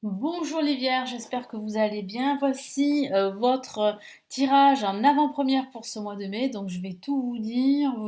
Bonjour les Vierges, j'espère que vous allez bien. Voici votre tirage en avant-première pour ce mois de mai. Donc je vais tout vous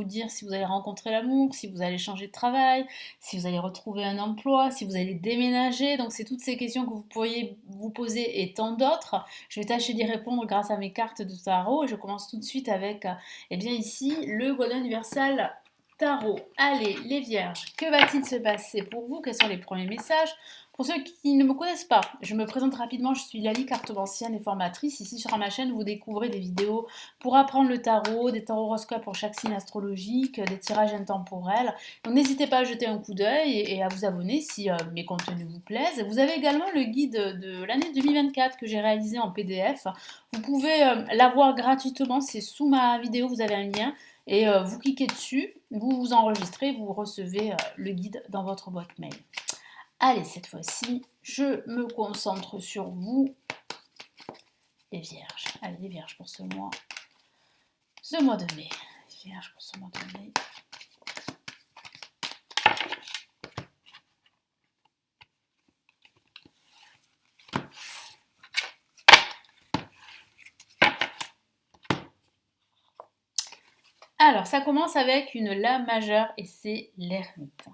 dire si vous allez rencontrer l'amour, si vous allez changer de travail, si vous allez retrouver un emploi, si vous allez déménager. Donc c'est toutes ces questions que vous pourriez vous poser et tant d'autres. Je vais tâcher d'y répondre grâce à mes cartes de tarot. Et je commence tout de suite avec, eh bien ici, le Golden Universal Tarot. Allez, les Vierges, que va-t-il se passer pour vous? Quels sont les premiers messages? Pour ceux qui ne me connaissent pas, je me présente rapidement, je suis Lali, cartomancienne et formatrice. Ici sur ma chaîne, vous découvrez des vidéos pour apprendre le tarot, des tarot-horoscopes pour chaque signe astrologique, des tirages intemporels. Donc n'hésitez pas à jeter un coup d'œil et à vous abonner si mes contenus vous plaisent. Vous avez également le guide de l'année 2024 que j'ai réalisé en PDF. Vous pouvez l'avoir gratuitement, c'est sous ma vidéo, vous avez un lien. Et vous cliquez dessus, vous vous enregistrez, vous recevez le guide dans votre boîte mail. Allez, cette fois-ci, je me concentre sur vous, les Vierges. Allez, les Vierges pour ce mois de mai. Les Vierges pour ce mois de mai. Alors, ça commence avec une La majeure et c'est l'ermite.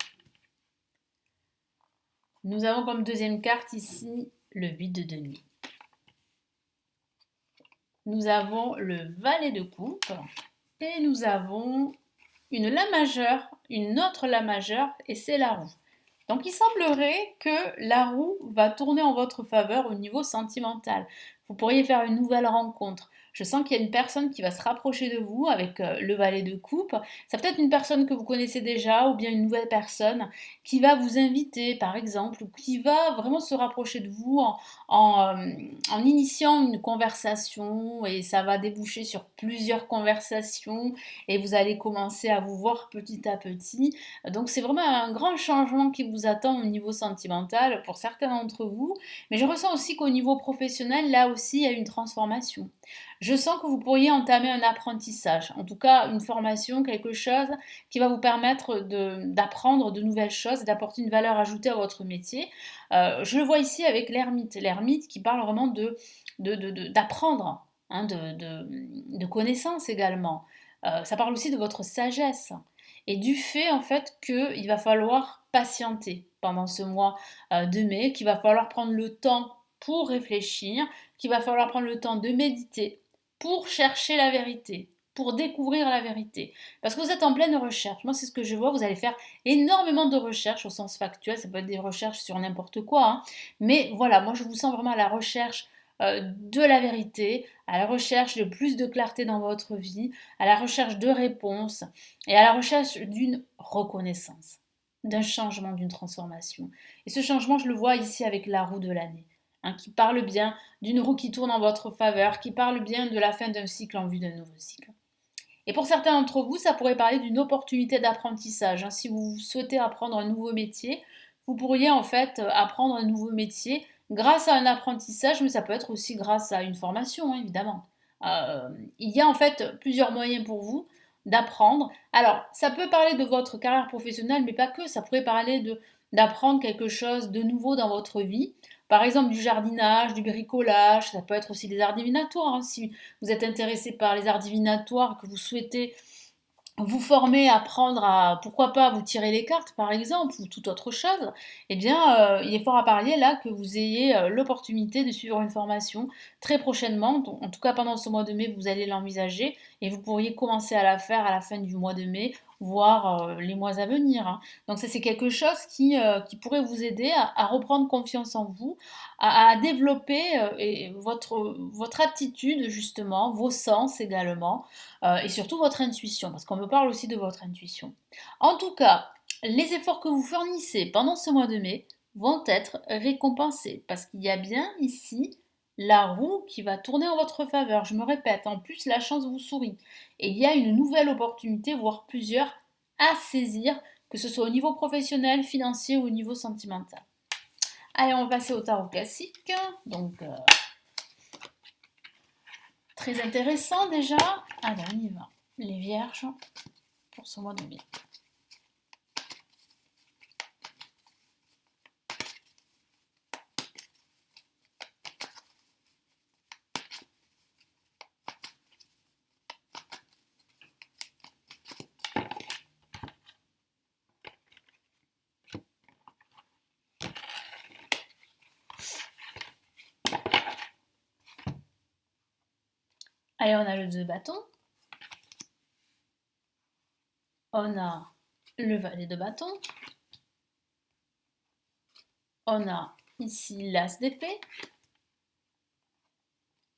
Nous avons comme deuxième carte ici le 8 de denier. Nous avons le valet de coupe et nous avons une La majeure, une autre La majeure et c'est la roue. Donc il semblerait que la roue va tourner en votre faveur au niveau sentimental. Vous pourriez faire une nouvelle rencontre. Je sens qu'il y a une personne qui va se rapprocher de vous avec le valet de coupe. Ça peut être une personne que vous connaissez déjà ou bien une nouvelle personne qui va vous inviter par exemple ou qui va vraiment se rapprocher de vous en initiant une conversation et ça va déboucher sur plusieurs conversations et vous allez commencer à vous voir petit à petit. Donc c'est vraiment un grand changement qui vous attend au niveau sentimental pour certains d'entre vous. Mais je ressens aussi qu'au niveau professionnel, là aussi, il y a une transformation. Je sens que vous pourriez entamer un apprentissage, en tout cas une formation, quelque chose qui va vous permettre d'apprendre de nouvelles choses, d'apporter une valeur ajoutée à votre métier. Je le vois ici avec l'ermite qui parle vraiment d'apprendre, hein, de connaissances également. Ça parle aussi de votre sagesse et du fait en fait qu'il va falloir patienter pendant ce mois de mai, qu'il va falloir prendre le temps pour réfléchir, qu'il va falloir prendre le temps de méditer pour chercher la vérité, pour découvrir la vérité. Parce que vous êtes en pleine recherche. Moi, c'est ce que je vois. Vous allez faire énormément de recherches au sens factuel. Ça peut être des recherches sur n'importe quoi, hein. Mais voilà, moi, je vous sens vraiment à la recherche de la vérité, à la recherche de plus de clarté dans votre vie, à la recherche de réponses et à la recherche d'une reconnaissance, d'un changement, d'une transformation. Et ce changement, je le vois ici avec la roue de l'année, hein, qui parle bien d'une roue qui tourne en votre faveur, qui parle bien de la fin d'un cycle en vue d'un nouveau cycle. Et pour certains d'entre vous, ça pourrait parler d'une opportunité d'apprentissage, hein. Si vous souhaitez apprendre un nouveau métier, vous pourriez en fait apprendre un nouveau métier grâce à un apprentissage, mais ça peut être aussi grâce à une formation, hein, évidemment. Il y a en fait plusieurs moyens pour vous d'apprendre. Alors, ça peut parler de votre carrière professionnelle, mais pas que. Ça pourrait parler d'apprendre quelque chose de nouveau dans votre vie. Par exemple, du jardinage, du bricolage. Ça peut être aussi des arts divinatoires, hein. Si vous êtes intéressé par les arts divinatoires, que vous souhaitez vous former, apprendre à, pourquoi pas, vous tirer les cartes par exemple, ou toute autre chose, eh bien, il est fort à parier là que vous ayez l'opportunité de suivre une formation très prochainement. Donc, en tout cas, pendant ce mois de mai, vous allez l'envisager et vous pourriez commencer à la faire à la fin du mois de mai, voire les mois à venir, hein. Donc, ça, c'est quelque chose qui pourrait vous aider à reprendre confiance en vous, à développer votre aptitude, justement, vos sens également et surtout votre intuition, parce qu'on me parle aussi de votre intuition. En tout cas, les efforts que vous fournissez pendant ce mois de mai vont être récompensés, parce qu'il y a bien ici la roue qui va tourner en votre faveur. Je me répète, en plus la chance vous sourit. Et il y a une nouvelle opportunité, voire plusieurs, à saisir, que ce soit au niveau professionnel, financier ou au niveau sentimental. Allez, on va passer au tarot classique. Donc, très intéressant déjà. Allez, on y va. Les vierges pour ce mois de mai. Allez, on a le 2 de bâton. On a le valet de bâton. On a ici l'as d'épée.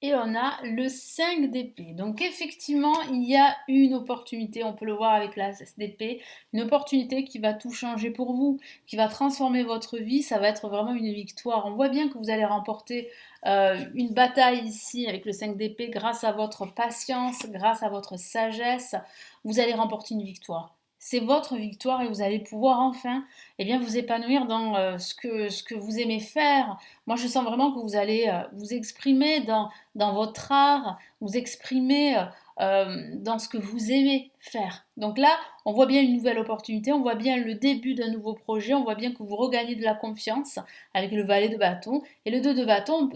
Et on a le 5 d'épée. Donc effectivement, il y a une opportunité, on peut le voir avec l'as d'épée, une opportunité qui va tout changer pour vous, qui va transformer votre vie, ça va être vraiment une victoire. On voit bien que vous allez remporter une bataille ici avec le 5 d'épée grâce à votre patience, grâce à votre sagesse, vous allez remporter une victoire. C'est votre victoire et vous allez pouvoir enfin vous épanouir dans ce que vous aimez faire. Moi, je sens vraiment que vous allez vous exprimer dans votre art, vous exprimer dans ce que vous aimez faire. Donc là, on voit bien une nouvelle opportunité, on voit bien le début d'un nouveau projet, on voit bien que vous regagnez de la confiance avec le valet de bâton. Et le 2 de bâton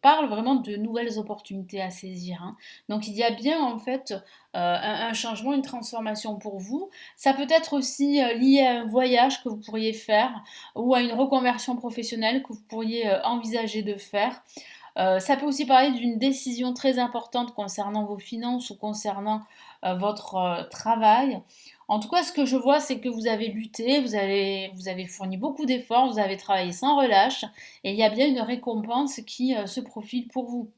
parle vraiment de nouvelles opportunités à saisir, hein. Donc il y a bien en fait un changement, une transformation pour vous. Ça peut être aussi lié à un voyage que vous pourriez faire ou à une reconversion professionnelle que vous pourriez envisager de faire. Ça peut aussi parler d'une décision très importante concernant vos finances ou concernant votre travail. En tout cas, ce que je vois, c'est que vous avez lutté, vous avez fourni beaucoup d'efforts, vous avez travaillé sans relâche, et il y a bien une récompense qui se profile pour vous.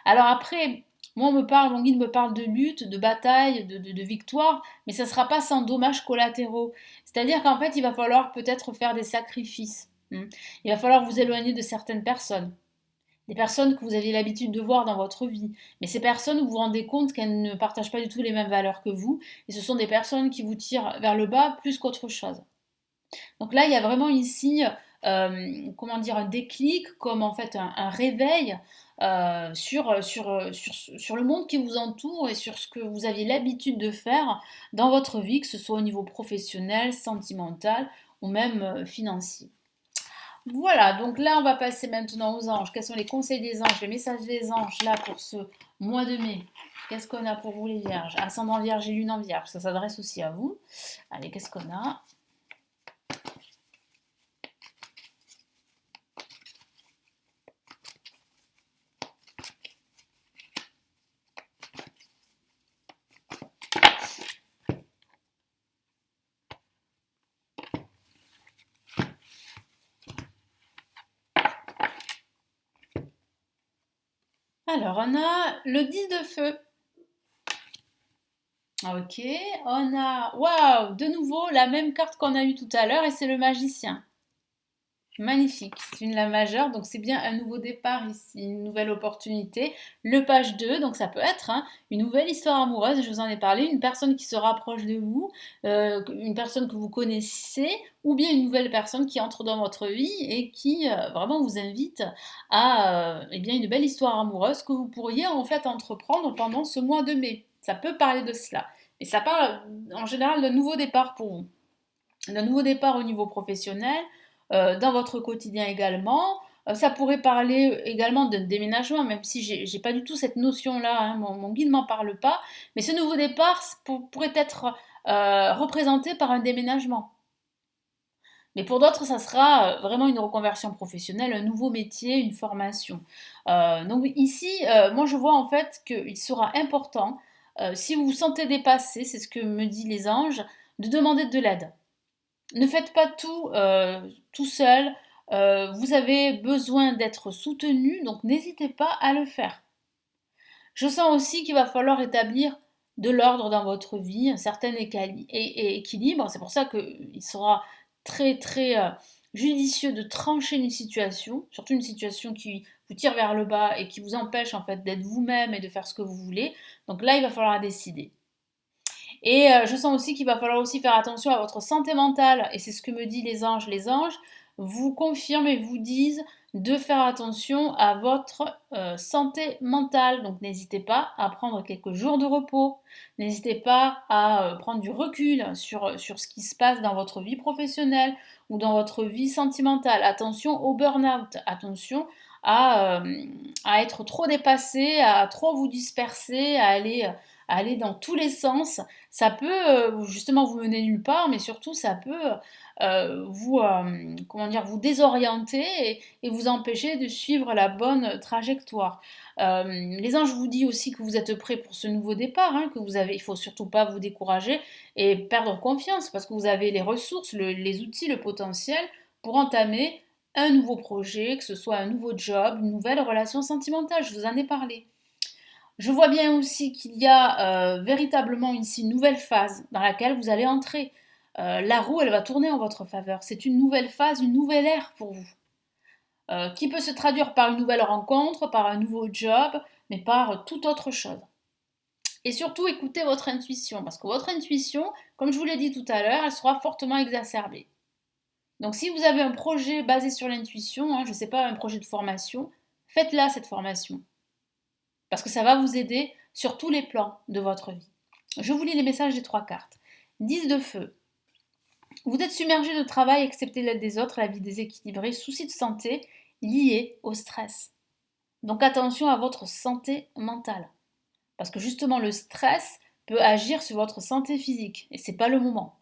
Alors après, moi, mon guide me parle de lutte, de bataille, de victoire, mais ça ne sera pas sans dommages collatéraux. C'est-à-dire qu'en fait, il va falloir peut-être faire des sacrifices. Il va falloir vous éloigner de certaines personnes, des personnes que vous aviez l'habitude de voir dans votre vie. Mais ces personnes, vous vous rendez compte qu'elles ne partagent pas du tout les mêmes valeurs que vous, et ce sont des personnes qui vous tirent vers le bas plus qu'autre chose. Donc là, il y a vraiment ici, comment dire, un déclic, comme en fait un réveil sur le monde qui vous entoure et sur ce que vous aviez l'habitude de faire dans votre vie, que ce soit au niveau professionnel, sentimental ou même financier. Voilà, donc là, on va passer maintenant aux anges. Quels sont les conseils des anges, les messages des anges là pour ce mois de mai? Qu'est-ce qu'on a pour vous les vierges? Ascendant vierge et lune en vierge, ça s'adresse aussi à vous. Allez, qu'est-ce qu'on a? Alors, on a le 10 de feu. Ok, on a, waouh, de nouveau la même carte qu'on a eue tout à l'heure et c'est le magicien. Magnifique, c'est une la majeure, donc c'est bien un nouveau départ ici, une nouvelle opportunité. Le page 2, donc ça peut être une nouvelle histoire amoureuse, je vous en ai parlé, une personne qui se rapproche de vous, une personne que vous connaissez, ou bien une nouvelle personne qui entre dans votre vie et qui vraiment vous invite à une belle histoire amoureuse que vous pourriez en fait entreprendre pendant ce mois de mai. Ça peut parler de cela. Et ça parle en général d'un nouveau départ pour vous. D'un nouveau départ au niveau professionnel, dans votre quotidien également. Ça pourrait parler également d'un déménagement, même si j'ai pas du tout cette notion-là, hein, mon guide ne m'en parle pas. Mais ce nouveau départ pourrait être représenté par un déménagement. Mais pour d'autres, ça sera vraiment une reconversion professionnelle, un nouveau métier, une formation. Donc ici, moi je vois en fait qu'il sera important, si vous vous sentez dépassé, c'est ce que me disent les anges, de demander de l'aide. Ne faites pas tout tout seul. Vous avez besoin d'être soutenu, donc n'hésitez pas à le faire. Je sens aussi qu'il va falloir établir de l'ordre dans votre vie, un certain équilibre. C'est pour ça qu'il sera très très judicieux de trancher une situation, surtout une situation qui vous tire vers le bas et qui vous empêche en fait d'être vous-même et de faire ce que vous voulez. Donc là, il va falloir décider. Et je sens aussi qu'il va falloir aussi faire attention à votre santé mentale, et c'est ce que me disent les anges. Les anges vous confirment et vous disent de faire attention à votre santé mentale. Donc n'hésitez pas à prendre quelques jours de repos, n'hésitez pas à prendre du recul sur ce qui se passe dans votre vie professionnelle ou dans votre vie sentimentale. Attention au burn-out, attention à être trop dépassé, à trop vous disperser, à aller dans tous les sens. Ça peut justement vous mener nulle part, mais surtout ça peut comment dire, vous désorienter et vous empêcher de suivre la bonne trajectoire. Les anges vous disent aussi que vous êtes prêt pour ce nouveau départ, hein, il faut surtout pas vous décourager et perdre confiance parce que vous avez les ressources, les outils, le potentiel pour entamer un nouveau projet, que ce soit un nouveau job, une nouvelle relation sentimentale, je vous en ai parlé. Je vois bien aussi qu'il y a véritablement ici une nouvelle phase dans laquelle vous allez entrer. La roue, elle va tourner en votre faveur. C'est une nouvelle phase, une nouvelle ère pour vous, qui peut se traduire par une nouvelle rencontre, par un nouveau job, mais par toute autre chose. Et surtout, écoutez votre intuition, parce que votre intuition, comme je vous l'ai dit tout à l'heure, elle sera fortement exacerbée. Donc si vous avez un projet basé sur l'intuition, hein, je ne sais pas, un projet de formation, faites-la cette formation. Parce que ça va vous aider sur tous les plans de votre vie. Je vous lis les messages des 3 cartes. 10 de feu. Vous êtes submergé de travail, acceptez l'aide des autres, la vie déséquilibrée, soucis de santé liés au stress. Donc attention à votre santé mentale. Parce que justement, le stress peut agir sur votre santé physique. Et ce n'est pas le moment.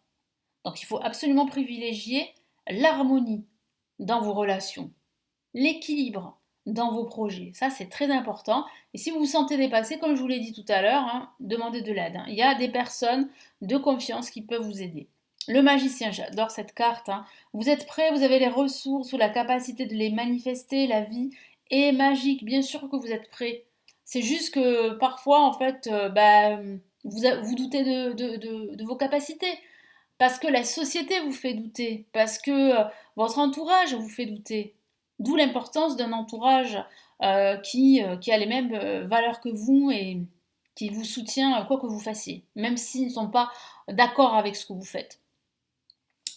Donc il faut absolument privilégier l'harmonie dans vos relations, l'équilibre dans vos projets. Ça, c'est très important. Et si vous vous sentez dépassé, comme je vous l'ai dit tout à l'heure, hein, demandez de l'aide. Hein. Il y a des personnes de confiance qui peuvent vous aider. Le magicien, j'adore cette carte. Hein. Vous êtes prêt, vous avez les ressources ou la capacité de les manifester. La vie est magique. Bien sûr que vous êtes prêt. C'est juste que parfois, en fait, vous doutez de vos capacités. Parce que la société vous fait douter. Parce que votre entourage vous fait douter. D'où l'importance d'un entourage qui a les mêmes valeurs que vous et qui vous soutient quoi que vous fassiez, même s'ils ne sont pas d'accord avec ce que vous faites.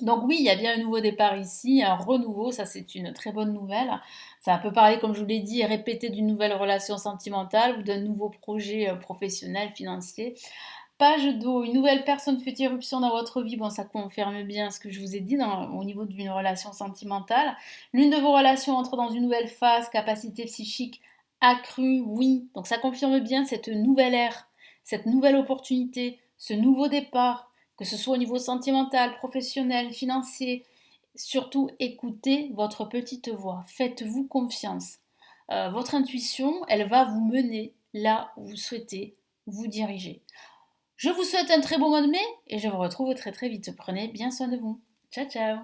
Donc oui, il y a bien un nouveau départ ici, un renouveau, ça c'est une très bonne nouvelle. Ça peut parler, comme je vous l'ai dit, et répéter d'une nouvelle relation sentimentale ou d'un nouveau projet professionnel, financier. Page d'eau, une nouvelle personne fait irruption dans votre vie. Bon, ça confirme bien ce que je vous ai dit au niveau d'une relation sentimentale. L'une de vos relations entre dans une nouvelle phase, capacité psychique accrue, oui. Donc ça confirme bien cette nouvelle ère, cette nouvelle opportunité, ce nouveau départ, que ce soit au niveau sentimental, professionnel, financier. Surtout, écoutez votre petite voix. Faites-vous confiance. Votre intuition, elle va vous mener là où vous souhaitez vous diriger. Je vous souhaite un très bon mois de mai et je vous retrouve très très vite. Prenez bien soin de vous. Ciao ciao.